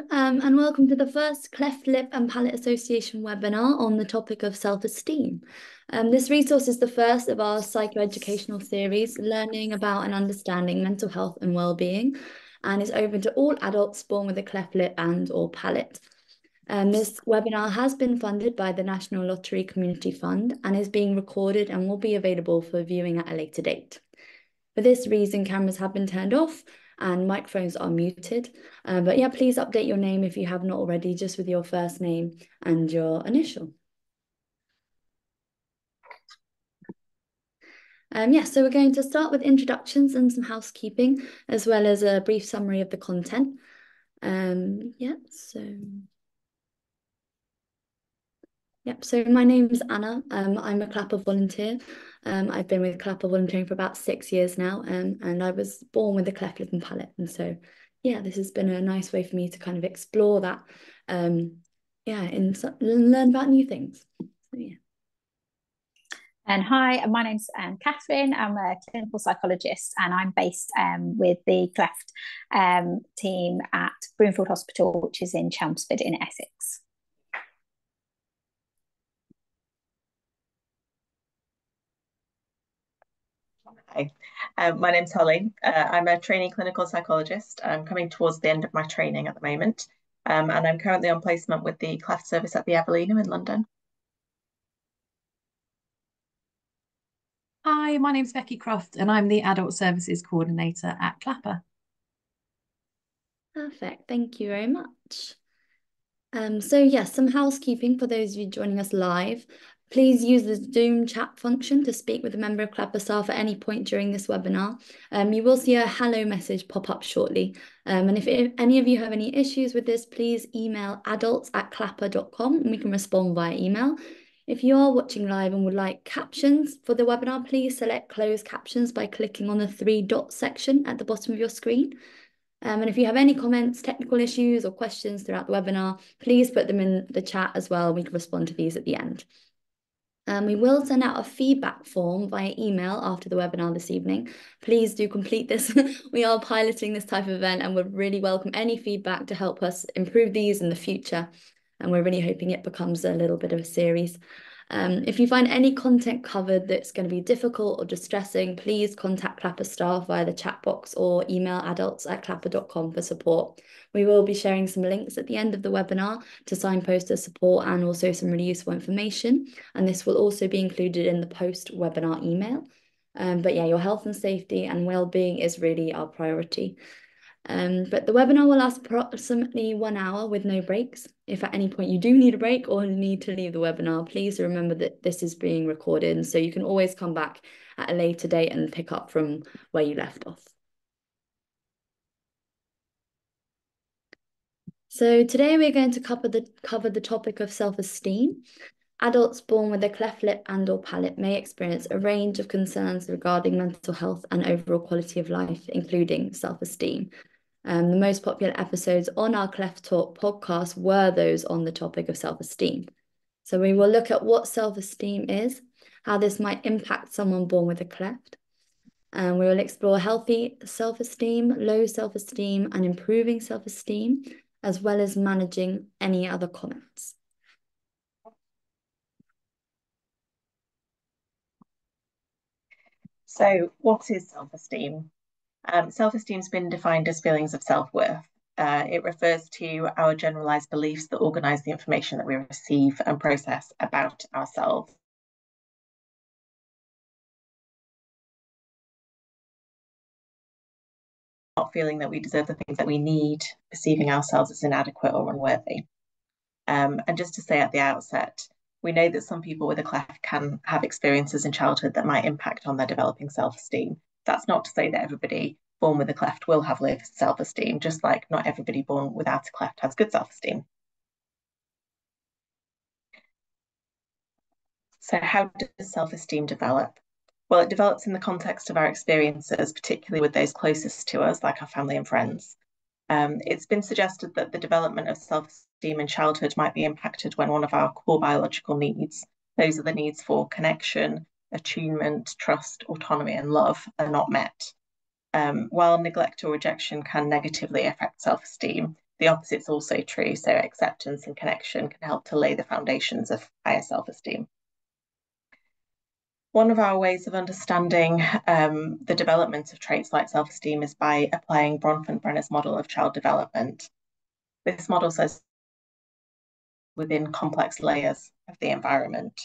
and welcome to the first Cleft Lip and Palate Association webinar on the topic of self-esteem. This resource is the first of our psychoeducational series, learning about and understanding mental health and well-being, and is open to all adults born with a cleft lip and or palate. This webinar has been funded by the National Lottery Community Fund and is being recorded and will be available for viewing at a later date. For this reason, cameras have been turned off and microphones are muted. But yeah, please update your name if you have not already, just with your first name and your initial. So we're going to start with introductions and some housekeeping, as well as a brief summary of the content. So my name is Anna. I'm a CLAPA volunteer. I've been with CLAPA volunteering for about 6 years now, and I was born with a cleft lip and palate. And so, yeah, this has been a nice way for me to kind of explore that, and learn about new things. So, yeah. And hi, my name's Catherine. I'm a clinical psychologist and I'm based with the Cleft team at Broomfield Hospital, which is in Chelmsford in Essex. Hi, my name's Holly. I'm a trainee clinical psychologist. I'm coming towards the end of my training at the moment, and I'm currently on placement with the Cleft service at the Evelina in London. Hi, my name's Becky Croft and I'm the Adult Services Coordinator at CLAPA. Perfect, thank you very much. Some housekeeping for those of you joining us live. Please use the Zoom chat function to speak with a member of CLAPA staff at any point during this webinar. You will see a hello message pop up shortly. And if any of you have any issues with this, please email adults@clapa.com and we can respond via email. If you are watching live and would like captions for the webinar, please select closed captions by clicking on the 3 dot section at the bottom of your screen. And if you have any comments, technical issues or questions throughout the webinar, please put them in the chat as well. We can respond to these at the end. We will send out a feedback form via email after the webinar this evening. Please do complete this. We are piloting this type of event and would really welcome any feedback to help us improve these in the future. And we're really hoping it becomes a little bit of a series. If you find any content covered that's going to be difficult or distressing, please contact CLAPA staff via the chat box or email adults@clapa.com for support. We will be sharing some links at the end of the webinar to signpost the support and also some really useful information. And this will also be included in the post-webinar email. But yeah, your health and safety and well-being is really our priority. But the webinar will last approximately 1 hour with no breaks. If at any point you do need a break or need to leave the webinar, please remember that this is being recorded, and so you can always come back at a later date and pick up from where you left off. So today we're going to cover the topic of self-esteem. Adults born with a cleft lip and or palate may experience a range of concerns regarding mental health and overall quality of life, including self-esteem. The most popular episodes on our Cleft Talk podcast were those on the topic of self-esteem. So we will look at what self-esteem is, how this might impact someone born with a cleft. And we will explore healthy self-esteem, low self-esteem, and improving self-esteem, as well as managing any other comments. So what is self-esteem? Self-esteem has been defined as feelings of self-worth. It refers to our generalized beliefs that organize the information that we receive and process about ourselves. Not feeling that we deserve the things that we need, perceiving ourselves as inadequate or unworthy. And just to say at the outset, we know that some people with a cleft can have experiences in childhood that might impact on their developing self-esteem. That's not to say that everybody born with a cleft will have low self-esteem, just like not everybody born without a cleft has good self-esteem. So how does self-esteem develop? Well, it develops in the context of our experiences, particularly with those closest to us, like our family and friends. It's been suggested that the development of self-esteem in childhood might be impacted when one of our core biological needs, those are the needs for connection, attunement, trust, autonomy, and love, are not met. While neglect or rejection can negatively affect self-esteem, the opposite's also true. So acceptance and connection can help to lay the foundations of higher self-esteem. One of our ways of understanding the development of traits like self-esteem is by applying Bronfenbrenner's model of child development. This model says within complex layers of the environment.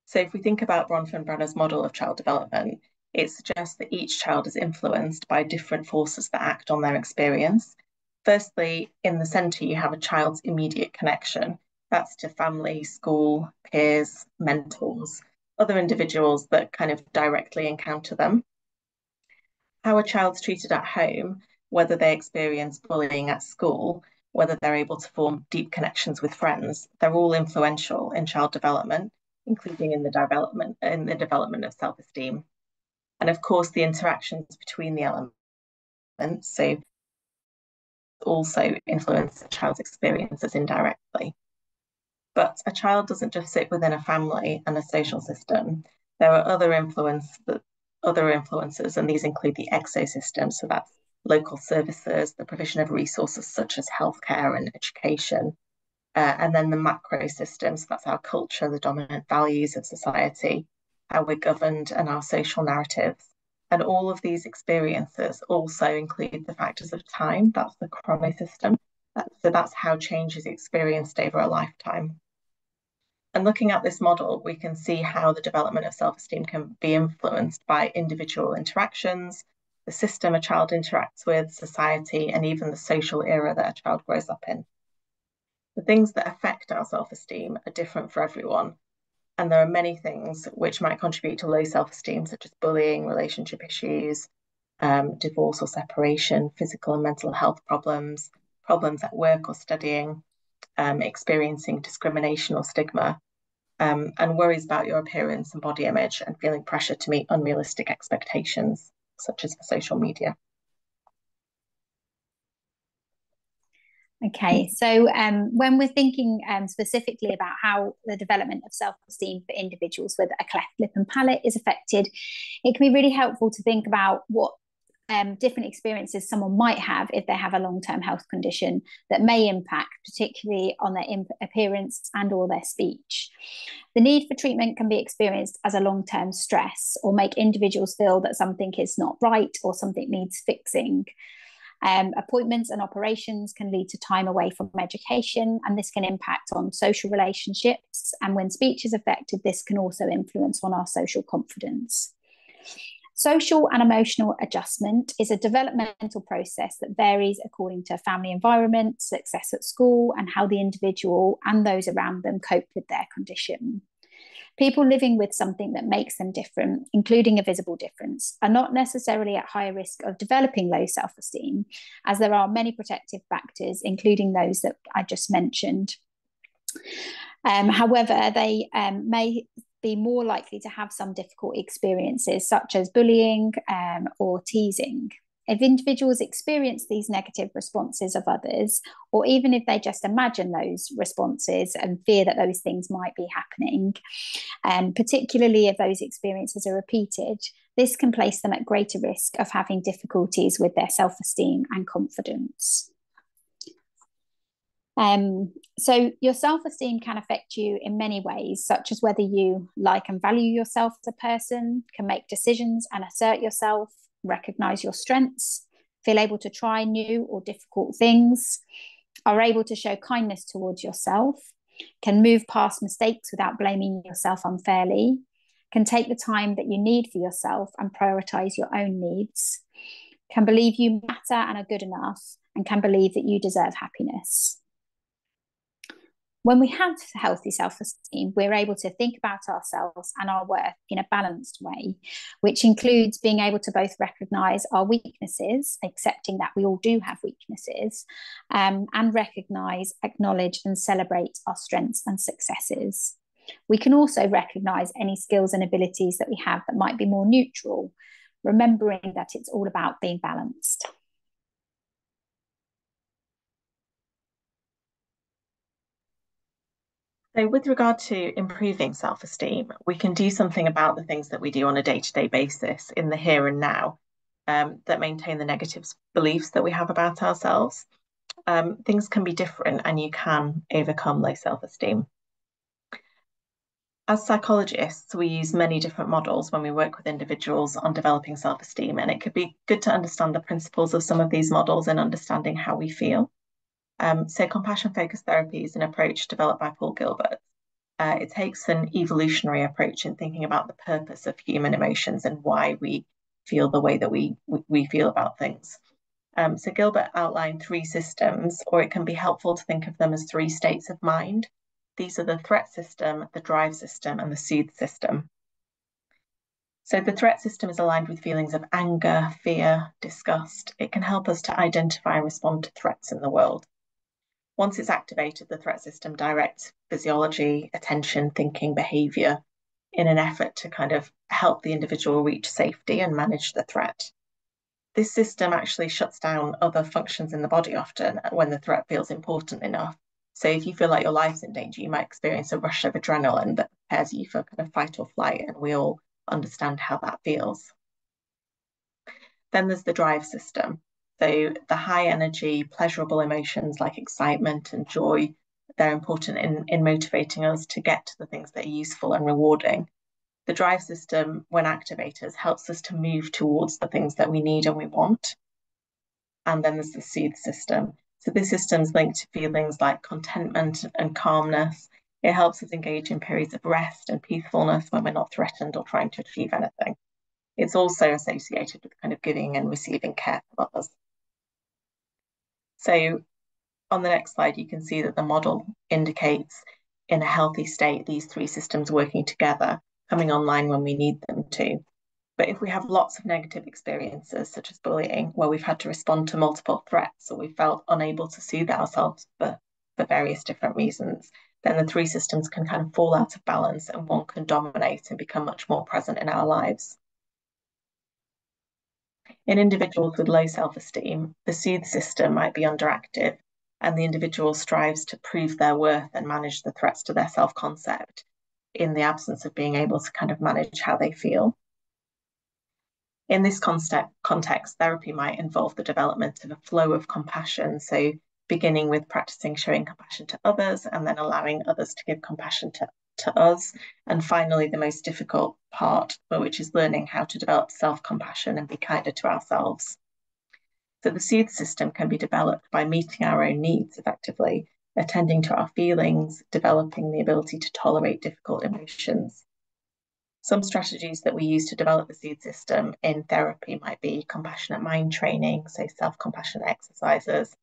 So if we think about Bronfenbrenner's model of child development, it suggests that each child is influenced by different forces that act on their experience. Firstly, in the centre, you have a child's immediate connection. That's to family, school, peers, mentors, other individuals that kind of directly encounter them. How a child's treated at home, whether they experience bullying at school, whether they're able to form deep connections with friends, they're all influential in child development, including in the development of self-esteem. And of course, the interactions between the elements, so also influence the child's experiences indirectly. But a child doesn't just sit within a family and a social system. There are other influences, and these include the exosystem, so that's local services, the provision of resources such as healthcare and education, and then the macro systems, so that's our culture, the dominant values of society, how we're governed, and our social narratives. And all of these experiences also include the factors of time, that's the chronosystem. So that's how change is experienced over a lifetime. And looking at this model, we can see how the development of self-esteem can be influenced by individual interactions, the system a child interacts with, society, and even the social era that a child grows up in. The things that affect our self-esteem are different for everyone, and there are many things which might contribute to low self-esteem, such as bullying, relationship issues, divorce or separation, physical and mental health problems, problems at work or studying, experiencing discrimination or stigma, and worries about your appearance and body image, and feeling pressure to meet unrealistic expectations, such as for social media. Okay, so when we're thinking specifically about how the development of self-esteem for individuals with a cleft lip and palate is affected, it can be really helpful to think about what different experiences someone might have if they have a long-term health condition that may impact particularly on their appearance and or their speech. The need for treatment can be experienced as a long-term stress or make individuals feel that something is not right or something needs fixing. Appointments and operations can lead to time away from education, and this can impact on social relationships. And when speech is affected, this can also influence on our social confidence. Social and emotional adjustment is a developmental process that varies according to family environment, success at school, and how the individual and those around them cope with their condition. People living with something that makes them different, including a visible difference, are not necessarily at higher risk of developing low self-esteem, as there are many protective factors, including those that I just mentioned. However, they may be more likely to have some difficult experiences, such as bullying or teasing. If individuals experience these negative responses of others, or even if they just imagine those responses and fear that those things might be happening, particularly if those experiences are repeated, this can place them at greater risk of having difficulties with their self-esteem and confidence. So your self-esteem can affect you in many ways, such as whether you like and value yourself as a person, can make decisions and assert yourself, recognize your strengths, feel able to try new or difficult things, are able to show kindness towards yourself, can move past mistakes without blaming yourself unfairly, can take the time that you need for yourself and prioritize your own needs, can believe you matter and are good enough, and can believe that you deserve happiness. When we have healthy self-esteem, we're able to think about ourselves and our worth in a balanced way, which includes being able to both recognize our weaknesses, accepting that we all do have weaknesses, and recognize, acknowledge, and celebrate our strengths and successes. We can also recognize any skills and abilities that we have that might be more neutral, remembering that it's all about being balanced. So with regard to improving self-esteem, we can do something about the things that we do on a day-to-day basis in the here and now. that maintain the negative beliefs that we have about ourselves. Things can be different and you can overcome low self-esteem. As psychologists, we use many different models when we work with individuals on developing self-esteem, and it could be good to understand the principles of some of these models in understanding how we feel. So compassion-focused therapy is an approach developed by Paul Gilbert. It takes an evolutionary approach in thinking about the purpose of human emotions and why we feel the way that we feel about things. So Gilbert outlined 3 systems, or it can be helpful to think of them as 3 states of mind. These are the threat system, the drive system, and the soothe system. So the threat system is aligned with feelings of anger, fear, disgust. It can help us to identify and respond to threats in the world. Once it's activated, the threat system directs physiology, attention, thinking, behavior in an effort to kind of help the individual reach safety and manage the threat. This system actually shuts down other functions in the body often when the threat feels important enough. So if you feel like your life's in danger, you might experience a rush of adrenaline that prepares you for kind of fight or flight, and we all understand how that feels. Then there's the drive system. So the high energy, pleasurable emotions like excitement and joy, they're important in motivating us to get to the things that are useful and rewarding. The drive system, when activated, helps us to move towards the things that we need and we want. And then there's the soothe system. So this system's linked to feelings like contentment and calmness. It helps us engage in periods of rest and peacefulness when we're not threatened or trying to achieve anything. It's also associated with kind of giving and receiving care from others. So on the next slide, you can see that the model indicates in a healthy state, these 3 systems working together, coming online when we need them to. But if we have lots of negative experiences, such as bullying, where we've had to respond to multiple threats or we felt unable to soothe ourselves for various different reasons, then the 3 systems can kind of fall out of balance and one can dominate and become much more present in our lives. In individuals with low self-esteem, the soothe system might be underactive, and the individual strives to prove their worth and manage the threats to their self-concept in the absence of being able to kind of manage how they feel. In this context, therapy might involve the development of a flow of compassion, so beginning with practicing showing compassion to others and then allowing others to give compassion to us. And finally, the most difficult part, which is learning how to develop self-compassion and be kinder to ourselves. So the soothe system can be developed by meeting our own needs effectively, attending to our feelings, developing the ability to tolerate difficult emotions. Some strategies that we use to develop the soothe system in therapy might be compassionate mind training, so self-compassion exercises,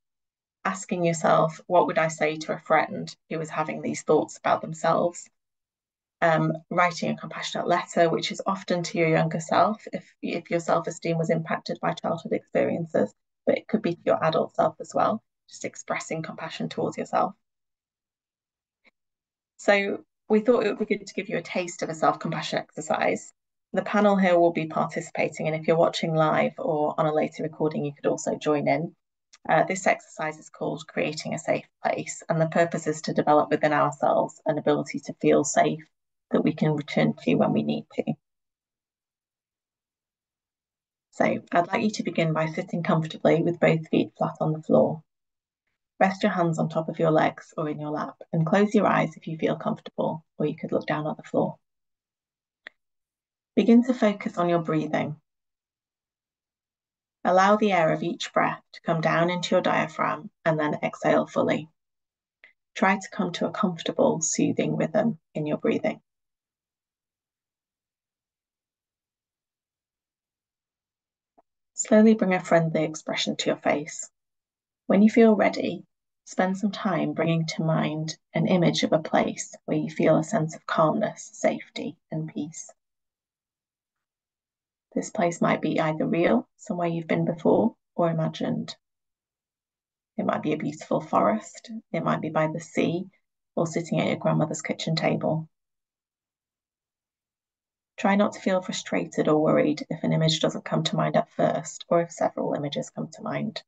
asking yourself, what would I say to a friend who was having these thoughts about themselves? Writing a compassionate letter, which is often to your younger self, if your self-esteem was impacted by childhood experiences, but it could be to your adult self as well, just expressing compassion towards yourself. So we thought it would be good to give you a taste of a self-compassion exercise. The panel here will be participating, and if you're watching live or on a later recording, you could also join in. This exercise is called Creating a Safe Place, and the purpose is to develop within ourselves an ability to feel safe that we can return to when we need to. So I'd like you to begin by sitting comfortably with both feet flat on the floor. Rest your hands on top of your legs or in your lap and close your eyes if you feel comfortable, or you could look down at the floor. Begin to focus on your breathing. Allow the air of each breath to come down into your diaphragm and then exhale fully. Try to come to a comfortable, soothing rhythm in your breathing. Slowly bring a friendly expression to your face. When you feel ready, spend some time bringing to mind an image of a place where you feel a sense of calmness, safety, and peace. This place might be either real, somewhere you've been before, or imagined. It might be a beautiful forest, it might be by the sea, or sitting at your grandmother's kitchen table. Try not to feel frustrated or worried if an image doesn't come to mind at first, or if several images come to mind.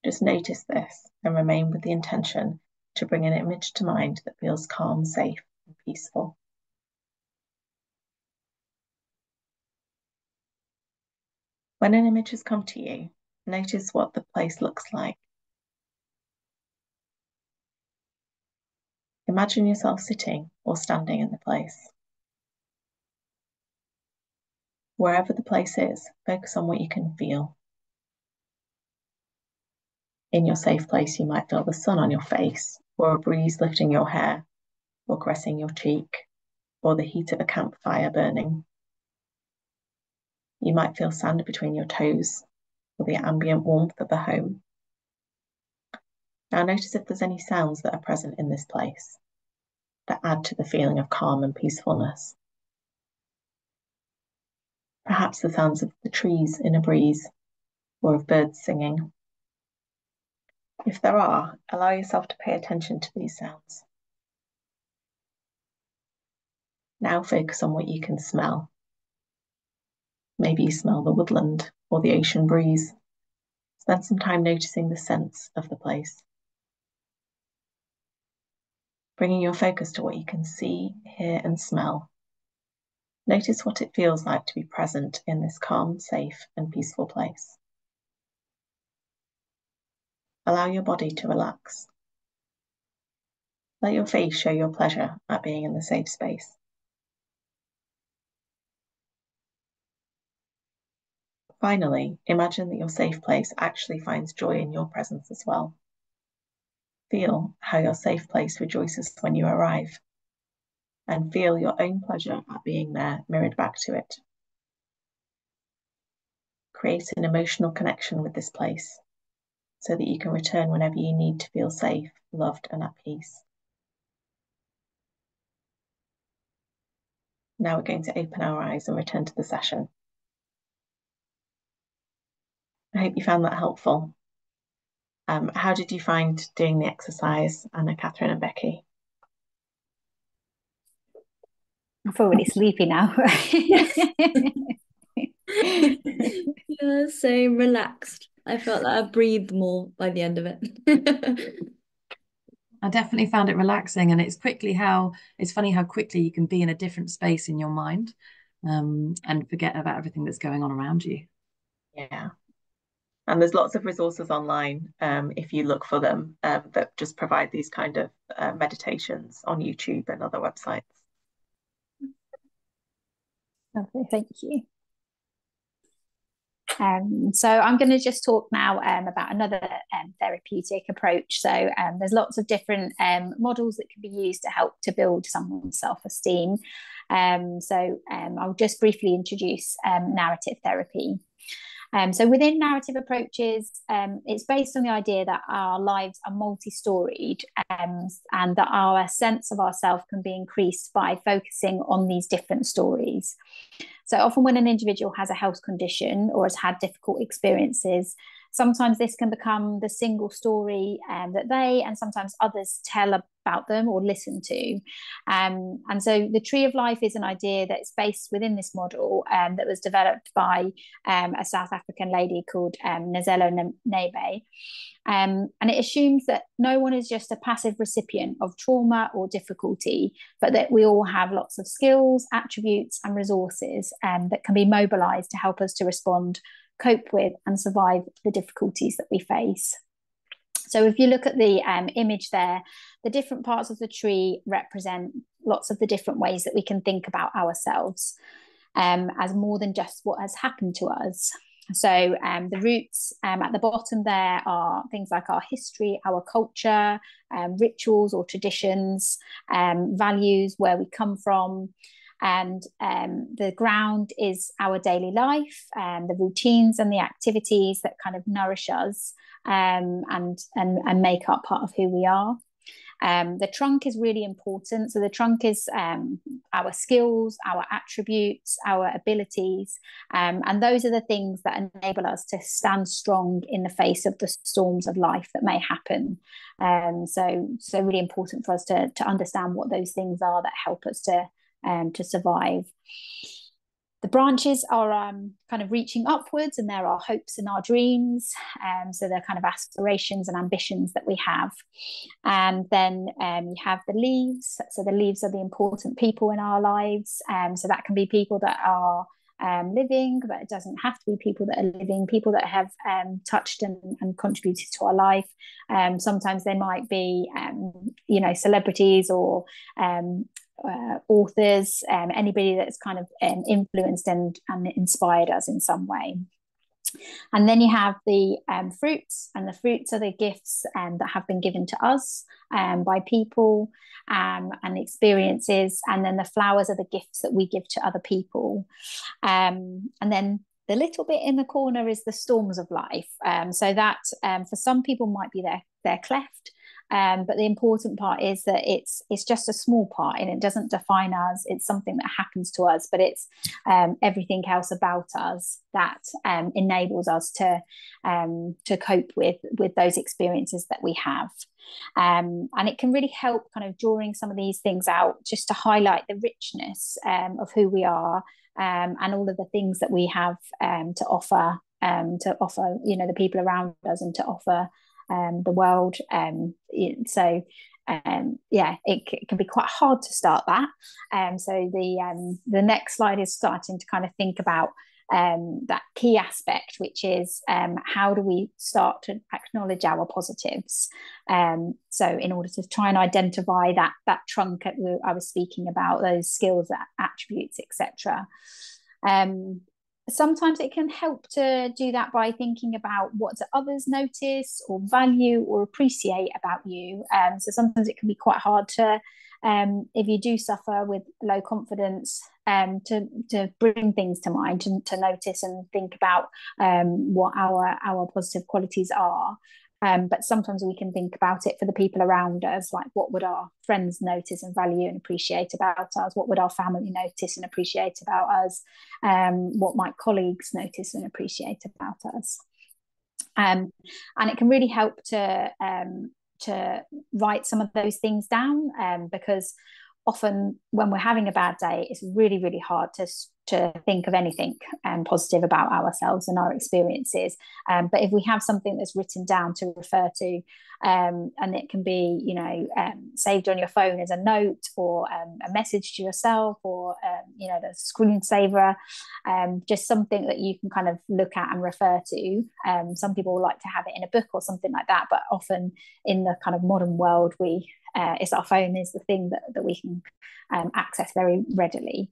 Just notice this and remain with the intention to bring an image to mind that feels calm, safe, and peaceful. When an image has come to you, notice what the place looks like. Imagine yourself sitting or standing in the place. Wherever the place is, focus on what you can feel. In your safe place, you might feel the sun on your face, or a breeze lifting your hair, or caressing your cheek, or the heat of a campfire burning. You might feel sand between your toes, or the ambient warmth of a home. Now notice if there's any sounds that are present in this place that add to the feeling of calm and peacefulness. Perhaps the sounds of the trees in a breeze, or of birds singing. If there are, allow yourself to pay attention to these sounds. Now focus on what you can smell. Maybe you smell the woodland or the ocean breeze. Spend some time noticing the scents of the place. Bringing your focus to what you can see, hear, and smell. Notice what it feels like to be present in this calm, safe, and peaceful place. Allow your body to relax. Let your face show your pleasure at being in the safe space. Finally, imagine that your safe place actually finds joy in your presence as well. Feel how your safe place rejoices when you arrive, and feel your own pleasure at being there mirrored back to it. Create an emotional connection with this place so that you can return whenever you need to feel safe, loved, and at peace. Now we're going to open our eyes and return to the session. I hope you found that helpful. How did you find doing the exercise, Anna, Catherine, and Becky? I feel really sleepy now. Yeah, so relaxed. I felt like I breathed more by the end of it. I definitely found it relaxing, and it's funny how quickly you can be in a different space in your mind, and forget about everything that's going on around you. Yeah. And there's lots of resources online, if you look for them, that just provide these kind of meditations on YouTube and other websites. Lovely, thank you. So I'm going to just talk now about another therapeutic approach. So there's lots of different models that can be used to help to build someone's self-esteem. I'll just briefly introduce narrative therapy. So within narrative approaches, it's based on the idea that our lives are multi-storied, and that our sense of ourselves can be increased by focusing on these different stories. So often when an individual has a health condition or has had difficult experiences, sometimes this can become the single story that they and sometimes others tell about them or listen to. And so the tree of life is an idea that's based within this model that was developed by a South African lady called Nazelo Nebe. And it assumes that no one is just a passive recipient of trauma or difficulty, but that we all have lots of skills, attributes, and resources that can be mobilized to help us to respond, cope with, and survive the difficulties that we face. So if you look at the image there, the different parts of the tree represent lots of the different ways that we can think about ourselves as more than just what has happened to us. So the roots at the bottom there are things like our history, our culture, rituals or traditions, values, where we come from. And the ground is our daily life, the routines and the activities that kind of nourish us and make up part of who we are. The trunk is really important. So the trunk is our skills, our attributes, our abilities, and those are the things that enable us to stand strong in the face of the storms of life that may happen. So really important for us to understand what those things are that help us to survive. The branches are kind of reaching upwards, and there are hopes and our dreams. So they're kind of aspirations and ambitions that we have. And then you have the leaves. So the leaves are the important people in our lives. So that can be people that are living, but it doesn't have to be people that are living, people that have touched and contributed to our life. Sometimes they might be, celebrities or authors, anybody that's kind of influenced and inspired us in some way. And then you have the fruits, and the fruits are the gifts that have been given to us by people and experiences. And then the flowers are the gifts that we give to other people. And then the little bit in the corner is the storms of life. So that for some people might be their cleft. But the important part is that it's just a small part, and it doesn't define us. It's something that happens to us, but it's everything else about us that enables us to cope with those experiences that we have. And it can really help kind of drawing some of these things out, just to highlight the richness of who we are, and all of the things that we have to offer, the people around us, and to offer the world. It can be quite hard to start that. So the next slide is starting to kind of think about that key aspect, which is how do we start to acknowledge our positives? So in order to try and identify that trunk that I was speaking about, those skills, attributes, etc. Sometimes it can help to do that by thinking about what do others notice or value or appreciate about you. So sometimes it can be quite hard to, if you do suffer with low confidence, to bring things to mind, to notice and think about what our positive qualities are. But sometimes we can think about it for the people around us, like what would our friends notice and value and appreciate about us? What would our family notice and appreciate about us? What might colleagues notice and appreciate about us? And it can really help to write some of those things down, because often when we're having a bad day, it's really, really hard to think of anything positive about ourselves and our experiences. But if we have something that's written down to refer to, and it can be, saved on your phone as a note, or a message to yourself, or, the screensaver, just something that you can kind of look at and refer to. Some people like to have it in a book or something like that, but often in the kind of modern world, it's our phone is the thing that we can access very readily.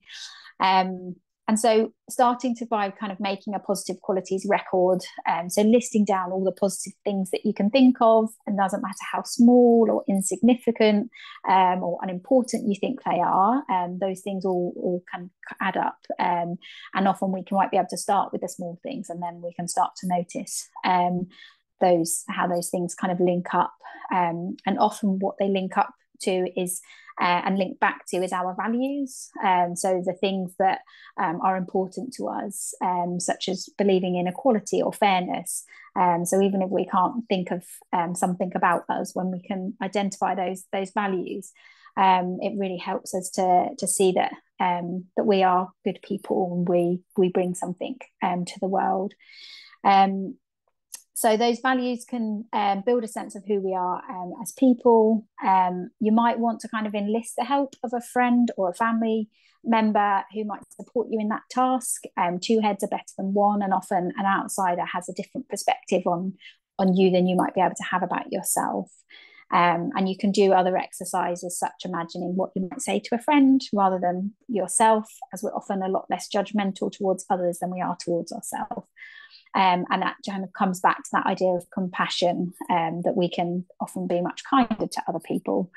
And so starting to by kind of making a positive qualities record, so listing down all the positive things that you can think of, and doesn't matter how small or insignificant or unimportant you think they are, those things all can add up. And often we might be able to start with the small things, and then we can start to notice how those things kind of link up. And often what they link up to is and link back to is our values. So the things that are important to us, such as believing in equality or fairness. So even if we can't think of something about us, when we can identify those values, it really helps us to see that we are good people, and we bring something to the world. So those values can build a sense of who we are as people. You might want to kind of enlist the help of a friend or a family member who might support you in that task. Two heads are better than one, and often an outsider has a different perspective on you than you might be able to have about yourself. And you can do other exercises, such imagining what you might say to a friend rather than yourself, as we're often a lot less judgmental towards others than we are towards ourselves. And that kind of comes back to that idea of compassion, that we can often be much kinder to other people.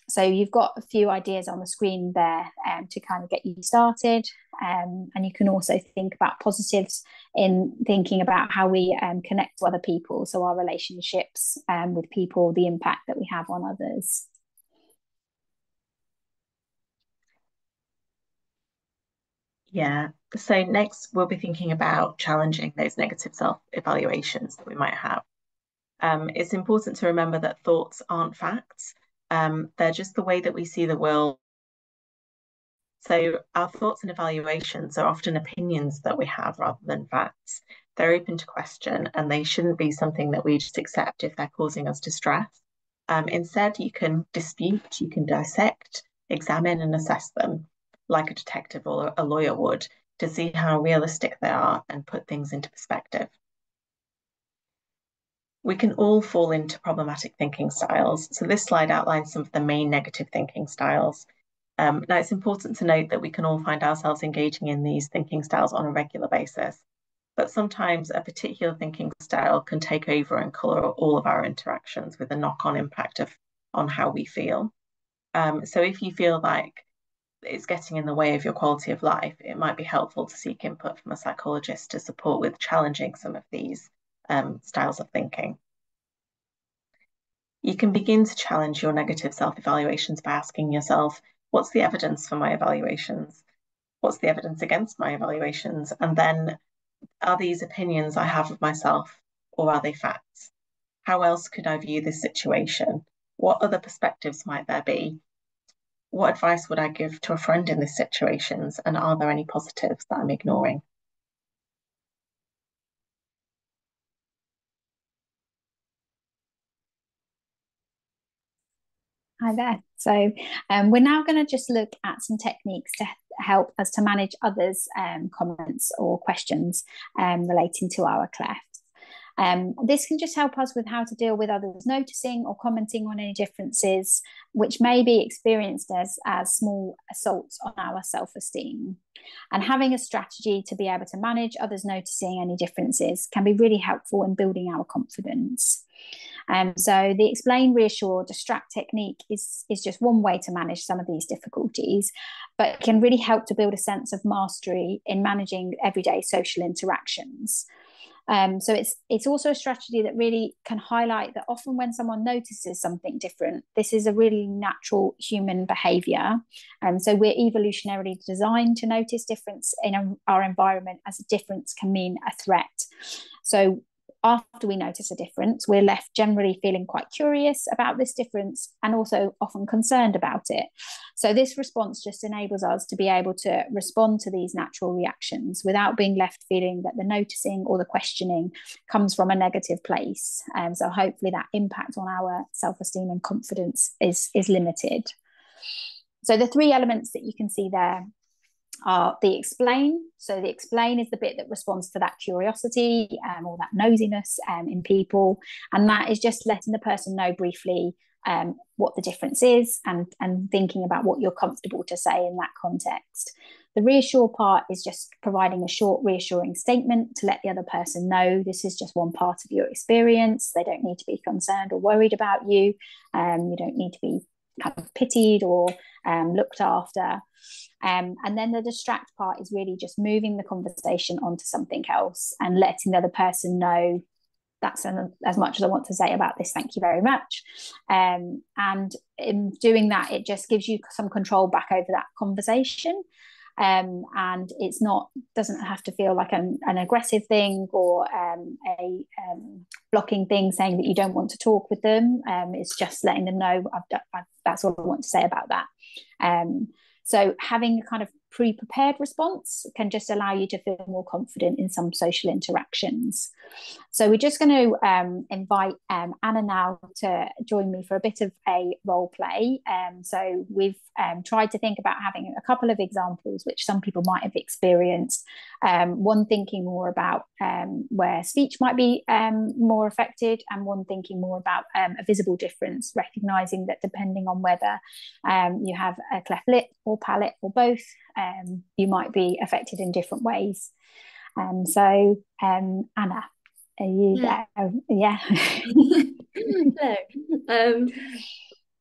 So you've got a few ideas on the screen there to kind of get you started. And you can also think about positives in thinking about how we connect to other people. So our relationships with people, the impact that we have on others. Yeah, so next we'll be thinking about challenging those negative self-evaluations that we might have. It's important to remember that thoughts aren't facts. They're just the way that we see the world. So our thoughts and evaluations are often opinions that we have rather than facts. They're open to question, and they shouldn't be something that we just accept if they're causing us distress. Instead, you can dispute, you can dissect, examine and assess them, like a detective or a lawyer would, to see how realistic they are and put things into perspective. We can all fall into problematic thinking styles. So this slide outlines some of the main negative thinking styles. Now, it's important to note that we can all find ourselves engaging in these thinking styles on a regular basis, but sometimes a particular thinking style can take over and colour all of our interactions with a knock-on impact on how we feel. So if you feel like it's getting in the way of your quality of life, it might be helpful to seek input from a psychologist to support with challenging some of these styles of thinking. You can begin to challenge your negative self-evaluations by asking yourself, what's the evidence for my evaluations? What's the evidence against my evaluations? And then, are these opinions I have of myself, or are they facts? How else could I view this situation? What other perspectives might there be? What advice would I give to a friend in this situation? And are there any positives that I'm ignoring? Hi there. So we're now going to just look at some techniques to help us to manage others' comments or questions relating to our cleft. This can just help us with how to deal with others noticing or commenting on any differences, which may be experienced as small assaults on our self-esteem. And having a strategy to be able to manage others noticing any differences can be really helpful in building our confidence. So the explain, reassure, distract technique is just one way to manage some of these difficulties, but it can really help to build a sense of mastery in managing everyday social interactions. So it's also a strategy that really can highlight that often when someone notices something different, this is a really natural human behavior. And so we're evolutionarily designed to notice difference in our environment, as a difference can mean a threat. So after we notice a difference, we're left generally feeling quite curious about this difference and also often concerned about it. So this response just enables us to be able to respond to these natural reactions without being left feeling that the noticing or the questioning comes from a negative place. So hopefully that impact on our self-esteem and confidence is limited. So the three elements that you can see there are the explain. So the explain is the bit that responds to that curiosity or that nosiness in people, and that is just letting the person know briefly what the difference is and thinking about what you're comfortable to say in that context. The reassure part is just providing a short reassuring statement to let the other person know this is just one part of your experience. They don't need to be concerned or worried about you. You don't need to be kind of pitied or looked after. And then the distract part is really just moving the conversation onto something else and letting the other person know that's as much as I want to say about this. Thank you very much. And in doing that, it just gives you some control back over that conversation. And it's doesn't have to feel like an aggressive thing or a blocking thing saying that you don't want to talk with them. It's just letting them know that's all I want to say about that. So having a kind of pre-prepared response can just allow you to feel more confident in some social interactions. So we're just going to invite Anna now to join me for a bit of a role play. So we've tried to think about having a couple of examples which some people might have experienced. One thinking more about where speech might be more affected, and one thinking more about a visible difference, recognising that depending on whether you have a cleft lip or palate or both, you might be affected in different ways. So Anna, are you there? Yeah. Hello.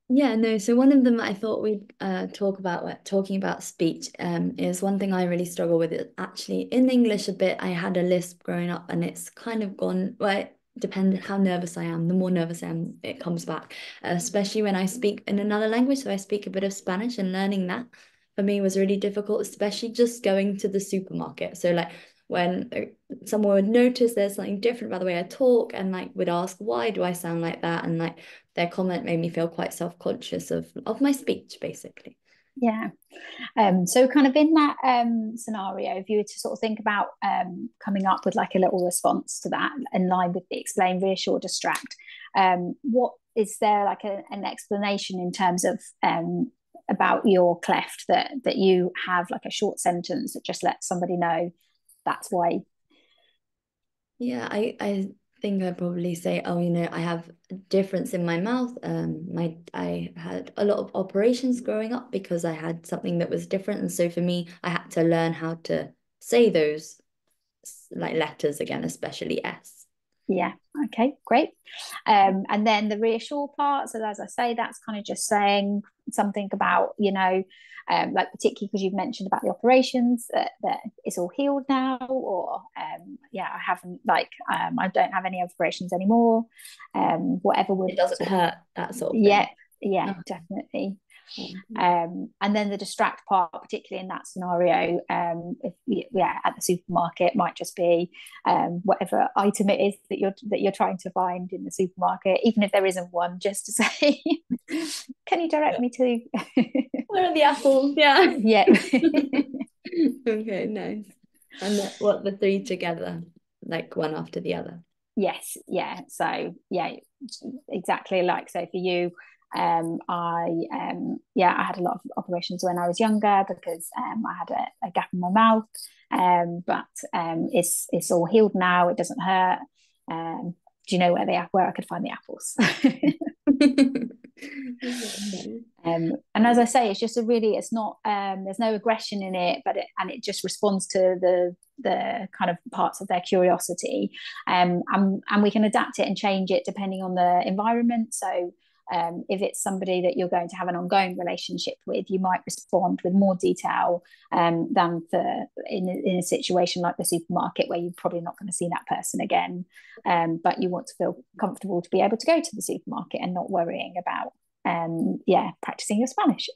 Yeah, no, so one of them I thought we'd talking about speech is one thing I really struggle with. It actually, in English a bit, I had a lisp growing up and it's kind of gone, well, it depends how nervous I am. The more nervous I am, it comes back, especially when I speak in another language. So I speak a bit of Spanish, and learning that for me was really difficult, especially just going to the supermarket. So like when someone would notice there's something different about the way I talk and like would ask, why do I sound like that? And like their comment made me feel quite self-conscious of my speech, basically. Yeah. So kind of in that scenario, if you were to sort of think about coming up with like a little response to that in line with the explain, reassure, distract, what is there like an explanation in terms of about your cleft that you have like a short sentence that just lets somebody know that's why. Yeah, I think I'd probably say, oh, I have a difference in my mouth. I had a lot of operations growing up because I had something that was different. And so for me, I had to learn how to say those like letters again, especially S. Yeah, okay, great. And then the reassure part. So as I say, that's kind of just saying something about, like particularly because you've mentioned about the operations, that it's all healed now, or I haven't, I don't have any operations anymore. Whatever would it doesn't hurt, that sort of thing. thing. Yeah, definitely. And then the distract part, particularly in that scenario, at the supermarket, might just be whatever item it is that you're trying to find in the supermarket, even if there isn't one, just to say, can you direct me to where are the apples? Yeah. Yeah. Okay, nice. And what, the three together, like one after the other? Yes, yeah. So yeah, exactly. Like, so for you, I had a lot of operations when I was younger because I had a gap in my mouth, but it's all healed now. It doesn't hurt. Do you know where I could find the apples? And as I say, it's just it's not there's no aggression in it, but it just responds to the kind of parts of their curiosity, and we can adapt it and change it depending on the environment. So if it's somebody that you're going to have an ongoing relationship with, you might respond with more detail than in a situation like the supermarket, where you're probably not going to see that person again, but you want to feel comfortable to be able to go to the supermarket and not worrying about practicing your Spanish.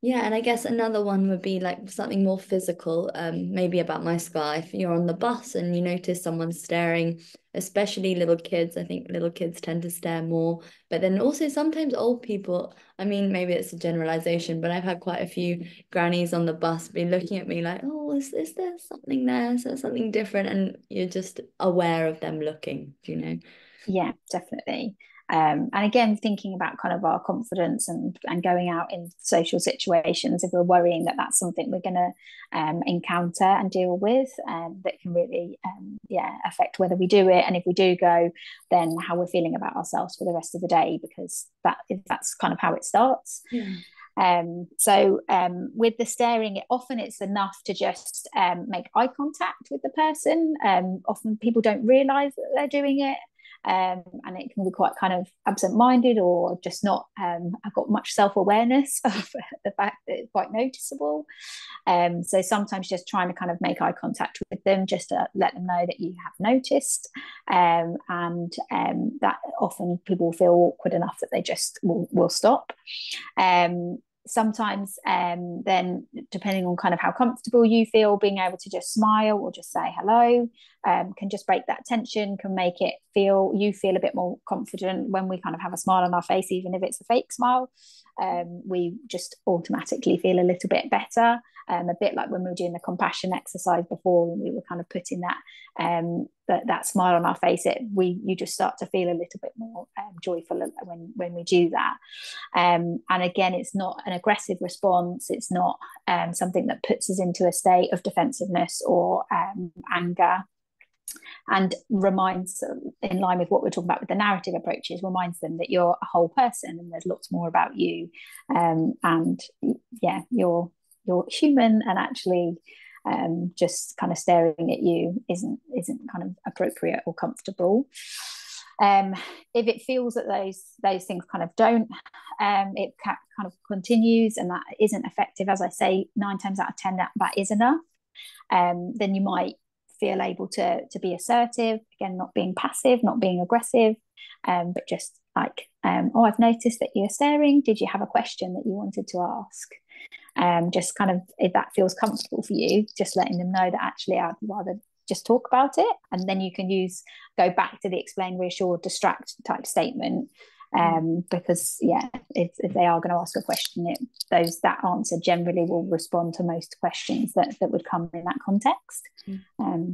Yeah, and I guess another one would be like something more physical, maybe about my scar. If you're on the bus and you notice someone staring, especially little kids, I think little kids tend to stare more, but then also sometimes old people, I mean, maybe it's a generalization, but I've had quite a few grannies on the bus be looking at me like, oh, is there something there? Is there something different? And you're just aware of them looking, Yeah, definitely. And again, thinking about kind of our confidence and going out in social situations, if we're worrying that that's something we're going to encounter and deal with, that can really affect whether we do it, and if we do go, then how we're feeling about ourselves for the rest of the day, because that's kind of how it starts. So with the staring, it's enough to just make eye contact with the person. Often people don't realize that they're doing it. And it can be quite kind of absent-minded, or just not have got much self-awareness of the fact that it's quite noticeable. So sometimes just trying to kind of make eye contact with them, just to let them know that you have noticed, and that often people feel awkward enough that they just will stop. Sometimes then, depending on kind of how comfortable you feel, being able to just smile or just say hello can just break that tension, can make it you feel a bit more confident. When we kind of have a smile on our face, even if it's a fake smile, we just automatically feel a little bit better. A bit like when we were doing the compassion exercise before, and we were kind of putting that smile on our face, you just start to feel a little bit more joyful when we do that. And again, it's not an aggressive response. It's not something that puts us into a state of defensiveness or anger. And reminds, in line with what we're talking about with the narrative approaches, reminds them that you're a whole person and there's lots more about you, and you're human, and actually just kind of staring at you isn't kind of appropriate or comfortable. If it feels that those things kind of don't, it kind of continues and that isn't effective, as I say, 9 times out of 10 that is enough, then you might feel able to be assertive, again, not being passive, not being aggressive, but just like, I've noticed that you're staring, did you have a question that you wanted to ask? Just kind of, if that feels comfortable for you, just letting them know that actually I'd rather just talk about it, and then you can go back to the explain, reassure, distract type statement, because if they are going to ask a question, that answer generally will respond to most questions that would come in that context.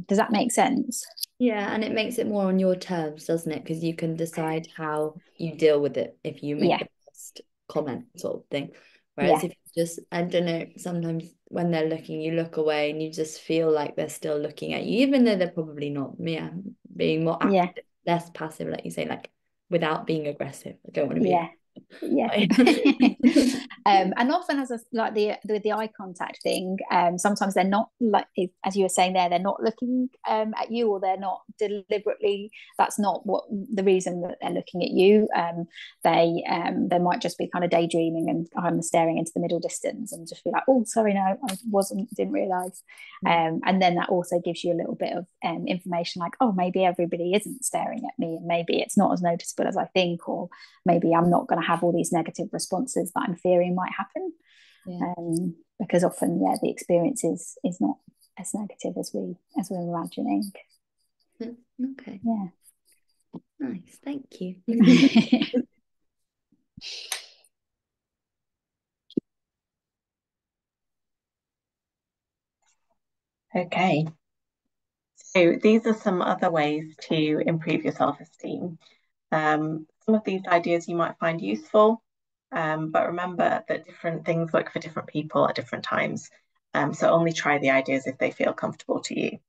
Does that make sense? Yeah, and it makes it more on your terms, doesn't it? Because you can decide how you deal with it if you make the first comment sort of thing. Whereas if you just, I don't know, sometimes when they're looking, you look away and you just feel like they're still looking at you, even though they're probably not. Being more active, less passive, like you say, like without being aggressive. I don't want to be. And often as like the eye contact thing, sometimes they're not, like as you were saying there, they're not looking at you, or they're not deliberately, that's not what the reason that they're looking at you. They might just be kind of daydreaming and I'm staring into the middle distance and just be like, oh sorry, no, I didn't realize. And then that also gives you a little bit of information, like, oh, maybe everybody isn't staring at me, and maybe it's not as noticeable as I think, or maybe I'm not going to have all these negative responses that I'm fearing might happen. Because often the experience is not as negative as we're imagining. Okay. Nice, thank you. Okay, so these are some other ways to improve your self-esteem. Some of these ideas you might find useful, but remember that different things work for different people at different times. So only try the ideas if they feel comfortable to you.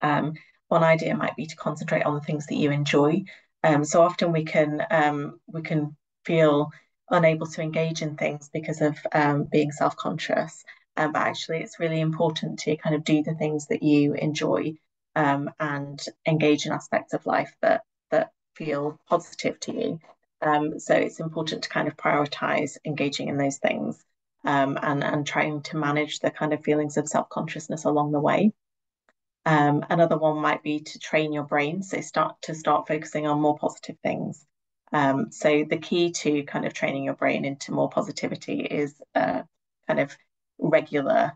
One idea might be to concentrate on the things that you enjoy. So often we can feel unable to engage in things because of being self-conscious. But actually, it's really important to kind of do the things that you enjoy and engage in aspects of life that feel positive to you. So it's important to kind of prioritize engaging in those things and trying to manage the kind of feelings of self-consciousness along the way. Another one might be to train your brain, so start focusing on more positive things. So the key to kind of training your brain into more positivity is kind of regular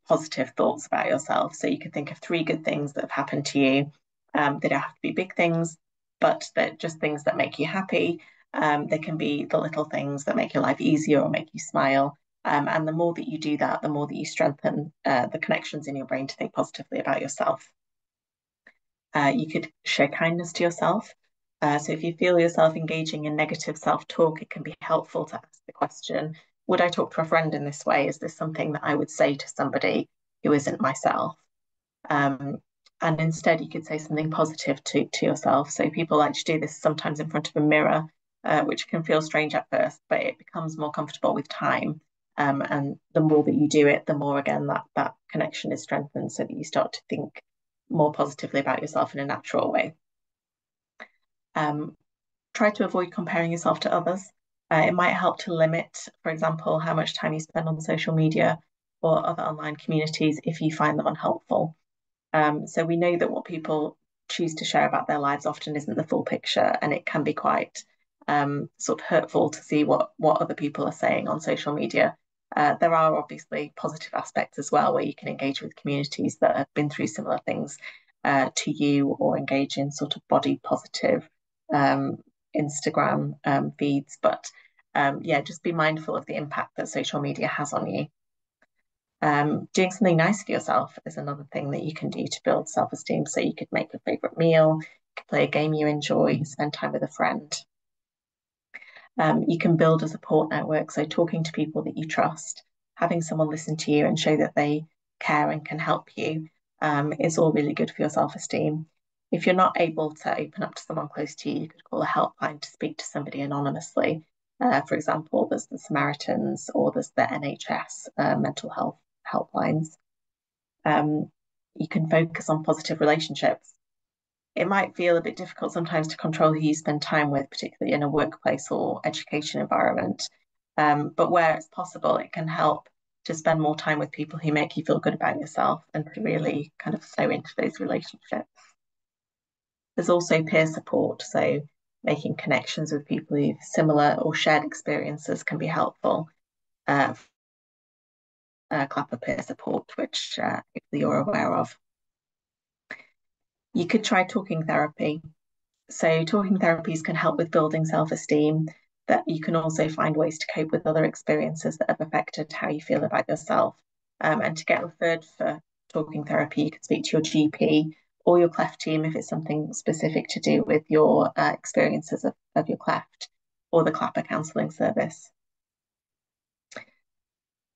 positive thoughts about yourself. So you could think of 3 good things that have happened to you. They don't have to be big things, but they're just things that make you happy. They can be the little things that make your life easier or make you smile. And the more that you do that, the more that you strengthen the connections in your brain to think positively about yourself. You could show kindness to yourself. So if you feel yourself engaging in negative self-talk, it can be helpful to ask the question, would I talk to a friend in this way? Is this something that I would say to somebody who isn't myself? And instead, you could say something positive to yourself. So people like to do this sometimes in front of a mirror, which can feel strange at first, but it becomes more comfortable with time. And the more that you do it, the more, again, that connection is strengthened so that you start to think more positively about yourself in a natural way. Try to avoid comparing yourself to others. It might help to limit, for example, how much time you spend on social media or other online communities if you find them unhelpful. So we know that what people choose to share about their lives often isn't the full picture, and it can be quite sort of hurtful to see what other people are saying on social media. There are obviously positive aspects as well, where you can engage with communities that have been through similar things to you, or engage in sort of body positive Instagram feeds. But just be mindful of the impact that social media has on you. Doing something nice for yourself is another thing that you can do to build self-esteem. So you could make a favorite meal, you could play a game you enjoy, spend time with a friend. You can build a support network, so talking to people that you trust, having someone listen to you and show that they care and can help you is all really good for your self-esteem. If you're not able to open up to someone close to you, you could call a helpline to speak to somebody anonymously. For example, there's the Samaritans, or there's the NHS mental health helplines. You can focus on positive relationships. It might feel a bit difficult sometimes to control who you spend time with, particularly in a workplace or education environment. But where it's possible, it can help to spend more time with people who make you feel good about yourself and to really kind of flow into those relationships. There's also peer support, so making connections with people who have similar or shared experiences can be helpful. CLAPA peer support, which you're aware of. You could try talking therapy. So talking therapies can help with building self-esteem, that you can also find ways to cope with other experiences that have affected how you feel about yourself. And to get referred for talking therapy, you can speak to your GP or your cleft team if it's something specific to do with your experiences of your cleft, or the CLAPA counselling service.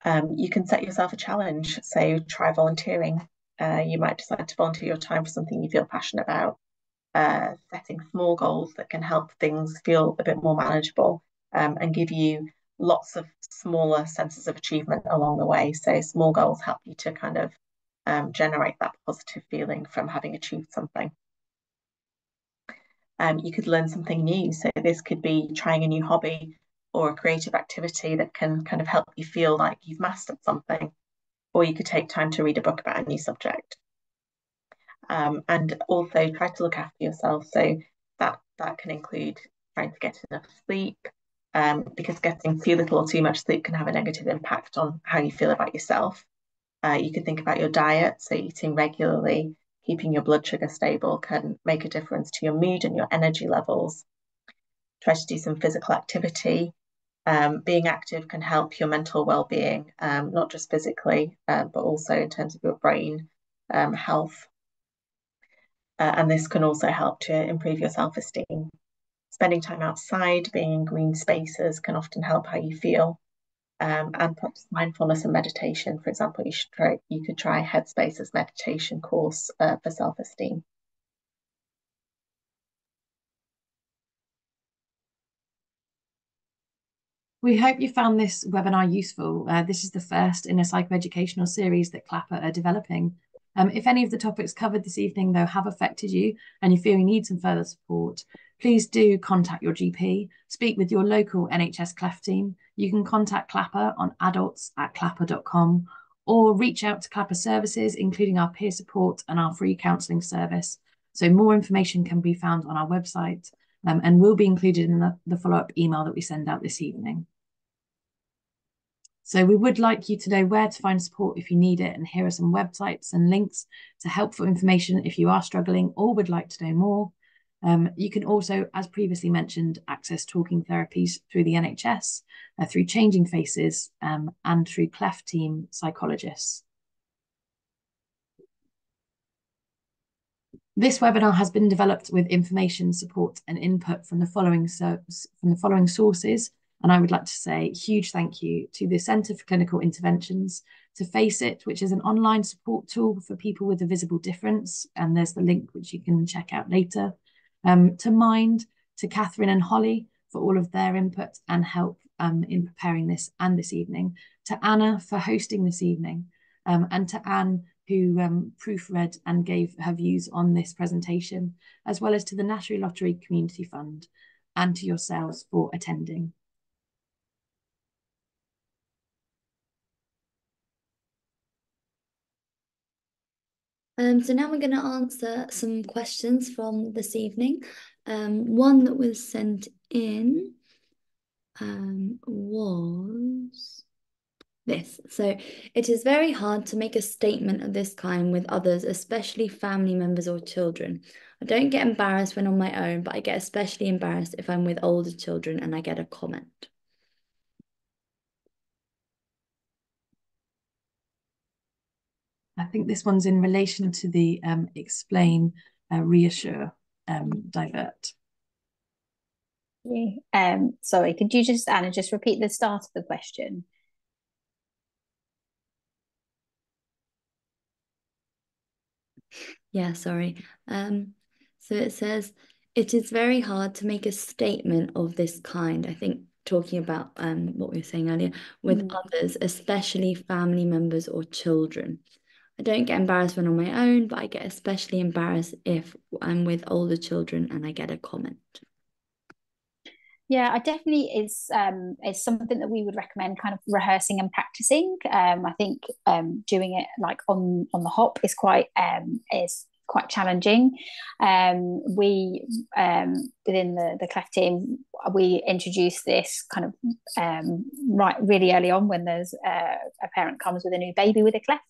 You can set yourself a challenge, so try volunteering. You might decide to volunteer your time for something you feel passionate about. Setting small goals that can help things feel a bit more manageable, and give you lots of smaller senses of achievement along the way. So small goals help you to kind of generate that positive feeling from having achieved something. You could learn something new. So this could be trying a new hobby or a creative activity that can kind of help you feel like you've mastered something. Or you could take time to read a book about a new subject. And also try to look after yourself. So that can include trying to get enough sleep, because getting too little or too much sleep can have a negative impact on how you feel about yourself. You could think about your diet, so eating regularly, keeping your blood sugar stable can make a difference to your mood and your energy levels. Try to do some physical activity. Being active can help your mental well-being, not just physically, but also in terms of your brain health. And this can also help to improve your self-esteem. Spending time outside, being in green spaces can often help how you feel. And perhaps mindfulness and meditation, for example, you could try Headspace's meditation course for self-esteem. We hope you found this webinar useful. This is the first in a psychoeducational series that CLAPA are developing. If any of the topics covered this evening, though, have affected you and you feel you need some further support, please do contact your GP, speak with your local NHS Cleft team. You can contact CLAPA on adults@clapa.com, or reach out to CLAPA services, including our peer support and our free counselling service. So more information can be found on our website, and will be included in the follow-up email that we send out this evening. So we would like you to know where to find support if you need it, and here are some websites and links to helpful information if you are struggling or would like to know more. You can also, as previously mentioned, access talking therapies through the NHS, through Changing Faces, and through Cleft team psychologists. This webinar has been developed with information, support and input from the following sources. And I would like to say a huge thank you to the Centre for Clinical Interventions, to Face It, which is an online support tool for people with a visible difference. And there's the link which you can check out later. To Mind, to Catherine and Holly for all of their input and help in preparing this and this evening. To Anna for hosting this evening. And to Anne, who proofread and gave her views on this presentation, as well as to the National Lottery Community Fund, and to yourselves for attending. So now we're going to answer some questions from this evening. One that was sent in was this. So it is very hard to make a statement of this kind with others, especially family members or children. I don't get embarrassed when on my own, but I get especially embarrassed if I'm with older children and I get a comment. I think this one's in relation to the explain, reassure, divert. Sorry, could you just, Anna, just repeat the start of the question? Yeah, sorry. So it says, it is very hard to make a statement of this kind. I think talking about what we were saying earlier, with others, especially family members or children. I don't get embarrassed when on my own, but I get especially embarrassed if I'm with older children and I get a comment. Yeah, I definitely is something that we would recommend kind of rehearsing and practicing. I think doing it like on the hop is quite challenging. We within the Cleft team, we introduced this kind of right really early on when there's a parent comes with a new baby with a cleft,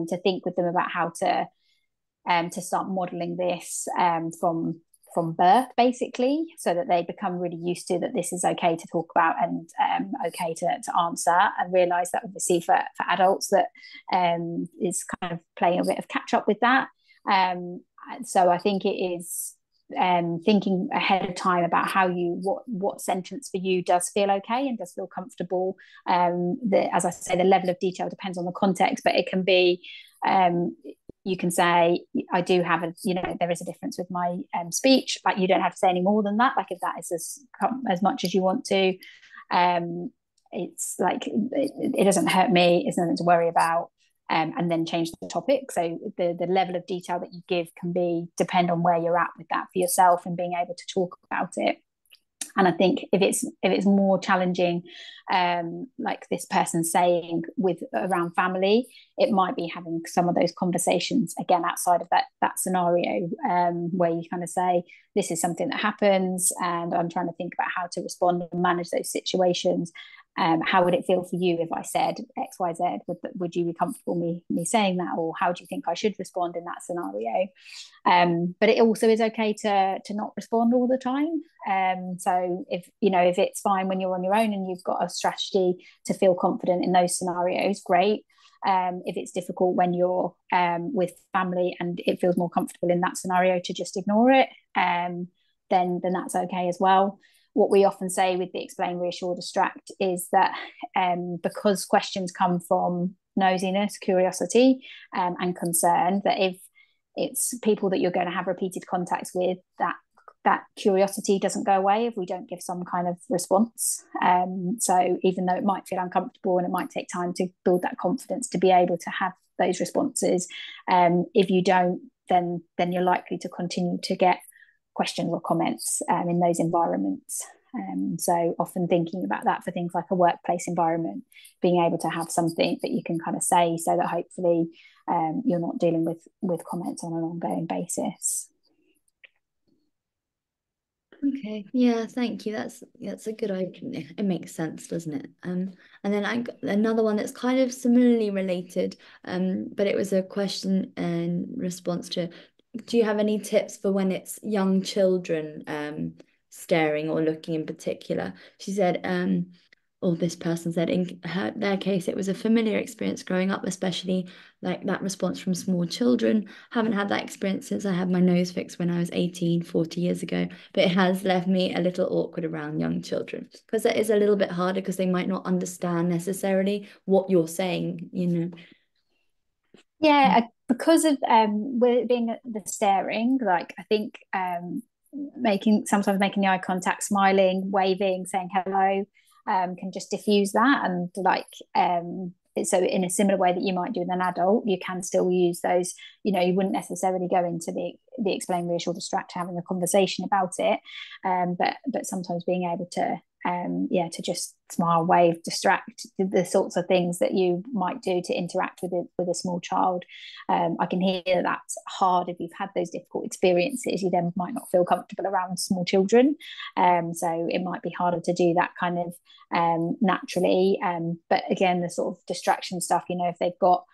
to think with them about how to start modelling this from from birth, basically, so that they become really used to that this is okay to talk about and okay to answer, and realise that obviously for adults that is kind of playing a bit of catch up with that. So I think it is thinking ahead of time about how you what sentence for you does feel okay and does feel comfortable. As I say, the level of detail depends on the context, but it can be you can say, I do have there is a difference with my speech. Like, you don't have to say any more than that. Like, if that is as much as you want to, it's like it doesn't hurt me. It's nothing to worry about. And then change the topic. So the level of detail that you give can depend on where you're at with that for yourself and being able to talk about it. And I think if it's more challenging, like this person saying around family, it might be having some of those conversations again outside of that scenario, where you kind of say, this is something that happens and I'm trying to think about how to respond and manage those situations. How would it feel for you if I said X, Y, Z? Would you be comfortable me saying that? Or how do you think I should respond in that scenario? But it also is okay to not respond all the time. So if it's fine when you're on your own and you've got a strategy to feel confident in those scenarios, great. If it's difficult when you're with family and it feels more comfortable in that scenario to just ignore it, then that's okay as well. What we often say with the explain, reassure, distract is that because questions come from nosiness, curiosity, and concern, that if it's people that you're going to have repeated contacts with, that curiosity doesn't go away if we don't give some kind of response. So even though it might feel uncomfortable and it might take time to build that confidence to be able to have those responses, if you don't, then you're likely to continue to get questions or comments in those environments. So often thinking about that for things like a workplace environment, being able to have something that you can kind of say so that hopefully you're not dealing with comments on an ongoing basis. Okay, yeah, thank you. That's a good idea. It makes sense, doesn't it? And then I got another one that's kind of similarly related, but it was a question in response to, do you have any tips for when it's young children staring or looking in particular? She said, or this person said, in their case, it was a familiar experience growing up, especially like that response from small children. Haven't had that experience since I had my nose fixed when I was 18, 40 years ago, but it has left me a little awkward around young children because it is a little bit harder because they might not understand necessarily what you're saying, Yeah, because of with it being the staring, like I think sometimes making the eye contact, smiling, waving, saying hello, can just diffuse that. And like so in a similar way that you might do with an adult, you can still use those. You wouldn't necessarily go into the explain, reassure, distract, having a conversation about it, but sometimes being able to to just smile, wave, distract, the sorts of things that you might do to interact with a small child. I can hear that that's hard if you've had those difficult experiences. You then might not feel comfortable around small children, so it might be harder to do that kind of naturally. But again, the sort of distraction stuff, if they've got,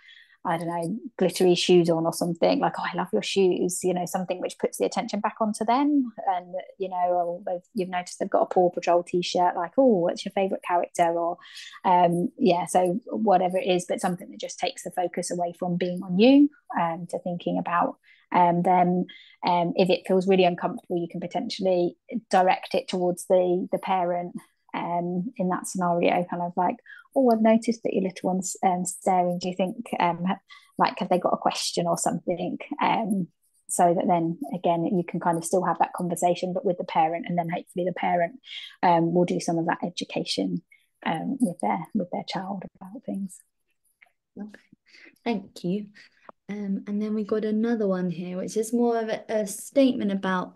I don't know, glittery shoes on or something, like, oh, I love your shoes, something which puts the attention back onto them. And, you've noticed they've got a Paw Patrol t-shirt, like, oh, what's your favourite character? Or, so whatever it is, but something that just takes the focus away from being on you to thinking about them. If it feels really uncomfortable, you can potentially direct it towards the parent in that scenario, kind of like, oh, I've noticed that your little one's staring. Do you think, have they got a question or something? So that then, again, you can kind of still have that conversation, but with the parent, and then hopefully the parent will do some of that education with their child about things. Okay, thank you. And then we got another one here, which is more of a statement about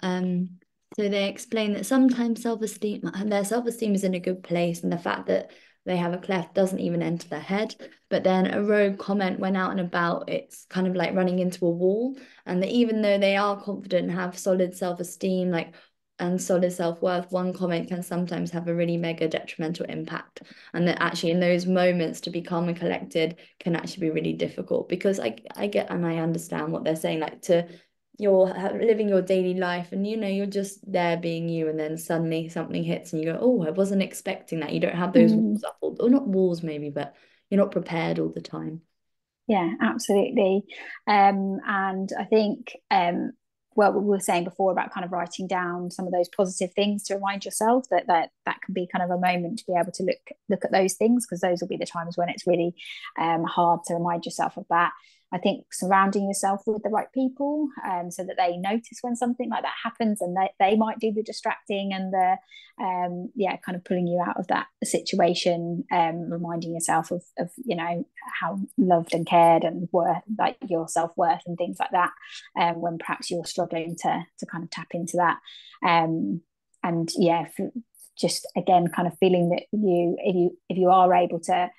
so they explain that sometimes their self-esteem is in a good place, and the fact that they have a cleft doesn't even enter their head. But then a rogue comment went out and about, it's kind of like running into a wall, and that even though they are confident and have solid self-esteem, and solid self-worth, one comment can sometimes have a really mega detrimental impact. And that actually in those moments to be calm and collected can actually be really difficult, because I get and I understand what they're saying, like to you're living your daily life, and you're just there being you, and then suddenly something hits and you go, oh, I wasn't expecting that. You don't have those walls up, or not walls maybe, but you're not prepared all the time. Yeah, absolutely. And I think, well, we were saying before about kind of writing down some of those positive things to remind yourself that can be kind of a moment to be able to look at those things, because those will be the times when it's really hard to remind yourself of that. I think surrounding yourself with the right people, so that they notice when something like that happens, and they might do the distracting and the kind of pulling you out of that situation, reminding yourself of how loved and cared and worth, like your self-worth and things like that, when perhaps you're struggling to kind of tap into that. And yeah, just again kind of feeling that if you are able to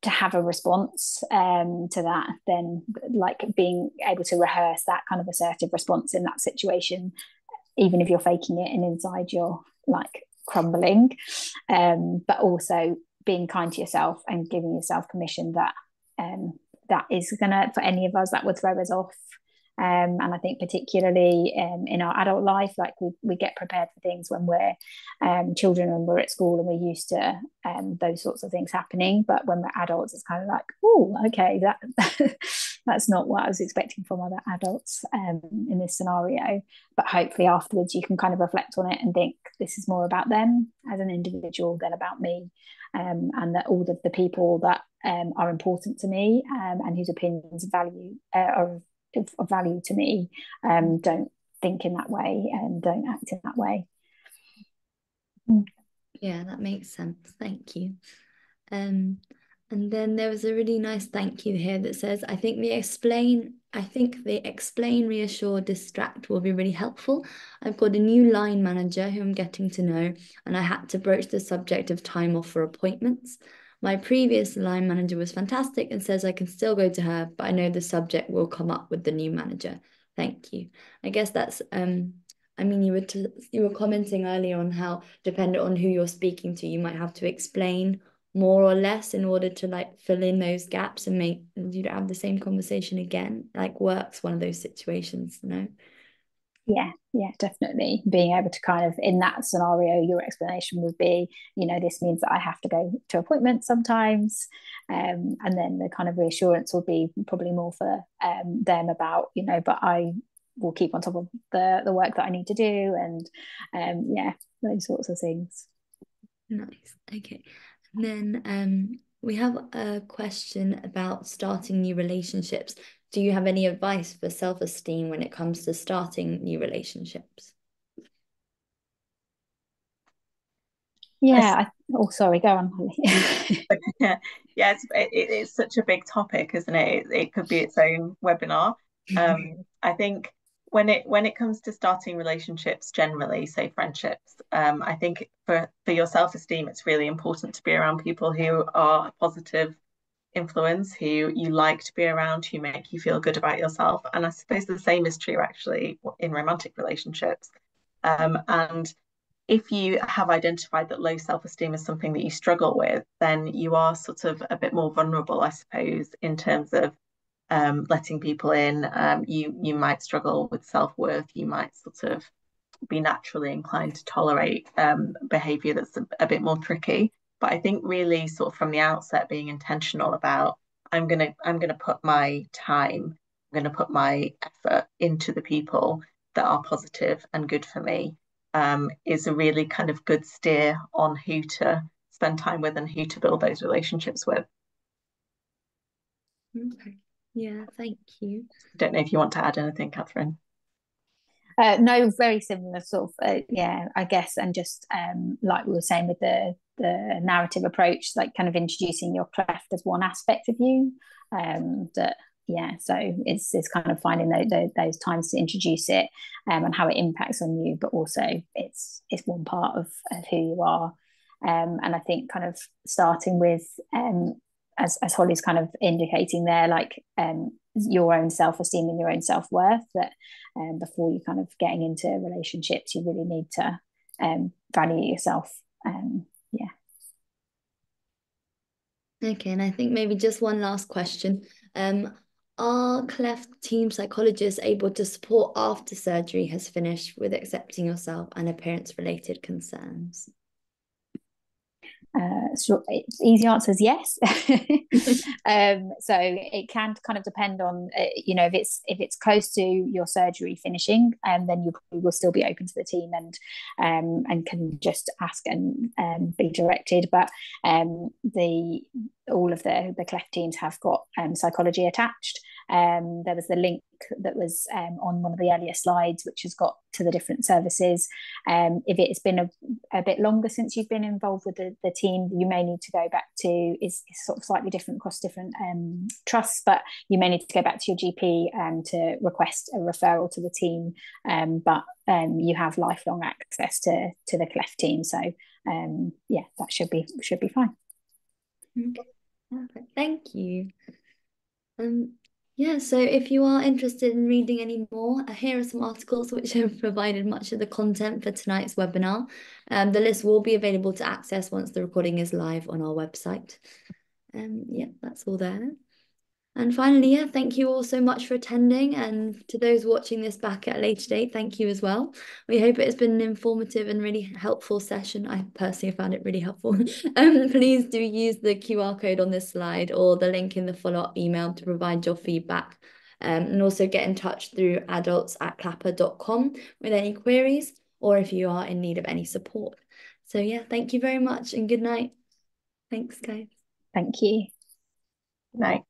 have a response to that, then like being able to rehearse that kind of assertive response in that situation, even if you're faking it and inside you're like crumbling, but also being kind to yourself and giving yourself permission that that is gonna, for any of us, that would throw us off. And I think particularly in our adult life, like we get prepared for things when we're children and we're at school and we're used to those sorts of things happening. But when we're adults, it's kind of like, oh, okay, that that's not what I was expecting from other adults in this scenario. But hopefully afterwards you can kind of reflect on it and think, this is more about them as an individual than about me, and that all of the people that are important to me, and whose opinions are of value to me, don't think in that way and don't act in that way. Yeah, that makes sense. Thank you. And then there was a really nice thank you here that says, I think the explain, reassure, distract will be really helpful. I've got a new line manager who I'm getting to know, and I had to broach the subject of time off for appointments. My previous line manager was fantastic and says I can still go to her, but I know the subject will come up with the new manager. Thank you. I guess that's I mean, you were commenting earlier on how dependent on who you're speaking to, you might have to explain more or less in order to like fill in those gaps and make you don't have the same conversation again. Like work's one of those situations, Yeah, definitely. Being able to kind of, in that scenario, your explanation would be, this means that I have to go to appointments sometimes. And then the kind of reassurance will be probably more for them about, but I will keep on top of the work that I need to do, and those sorts of things. Nice. Okay. And then we have a question about starting new relationships. Do you have any advice for self-esteem when it comes to starting new relationships? Yeah. Sorry, go on, Holly. Yeah, it's such a big topic, isn't it? It could be its own webinar. I think when it comes to starting relationships generally, say friendships, I think for your self-esteem, it's really important to be around people who are a positive influence, who you like to be around, who make you feel good about yourself. And I suppose the same is true actually in romantic relationships. And if you have identified that low self-esteem is something that you struggle with, then you are sort of a bit more vulnerable, I suppose, in terms of letting people in. You might struggle with self-worth. You might sort of be naturally inclined to tolerate behavior that's a bit more tricky. But I think really sort of from the outset being intentional about I'm gonna put my time, I'm gonna put my effort into the people that are positive and good for me, is a really kind of good steer on who to spend time with and who to build those relationships with. Okay. Yeah, thank you. I don't know if you want to add anything, Catherine. No, very similar sort of, I guess, and just like we were saying with the narrative approach, like kind of introducing your cleft as one aspect of you. So it's kind of finding those times to introduce it, and how it impacts on you, but also it's one part of who you are. And I think kind of starting with as Holly's kind of indicating there, like your own self-esteem and your own self-worth, that before you kind of getting into relationships, you really need to value yourself. Okay, and I think maybe just one last question. Are Cleft team psychologists able to support after surgery has finished with accepting yourself and appearance-related concerns? So easy answer is yes. So it can kind of depend on if it's close to your surgery finishing, then you probably will still be open to the team and can just ask and be directed. But all of the Cleft teams have got psychology attached. There was the link that was on one of the earlier slides, which has got to the different services. If it's been a bit longer since you've been involved with the team, you may need to go back to, is sort of slightly different across different trusts, but you may need to go back to your GP to request a referral to the team. But you have lifelong access to the Cleft team. So yeah, that should be fine. Okay. Perfect. Thank you. Yeah, so if you are interested in reading any more, here are some articles which have provided much of the content for tonight's webinar. The list will be available to access once the recording is live on our website. Yeah, that's all there. And finally, yeah, thank you all so much for attending, and to those watching this back at a later date, thank you as well. We hope it has been an informative and really helpful session. I personally found it really helpful. Please do use the QR code on this slide or the link in the follow-up email to provide your feedback, and also get in touch through adults@clapa.com with any queries or if you are in need of any support. So yeah, thank you very much and good night. Thanks, guys. Thank you. Good night.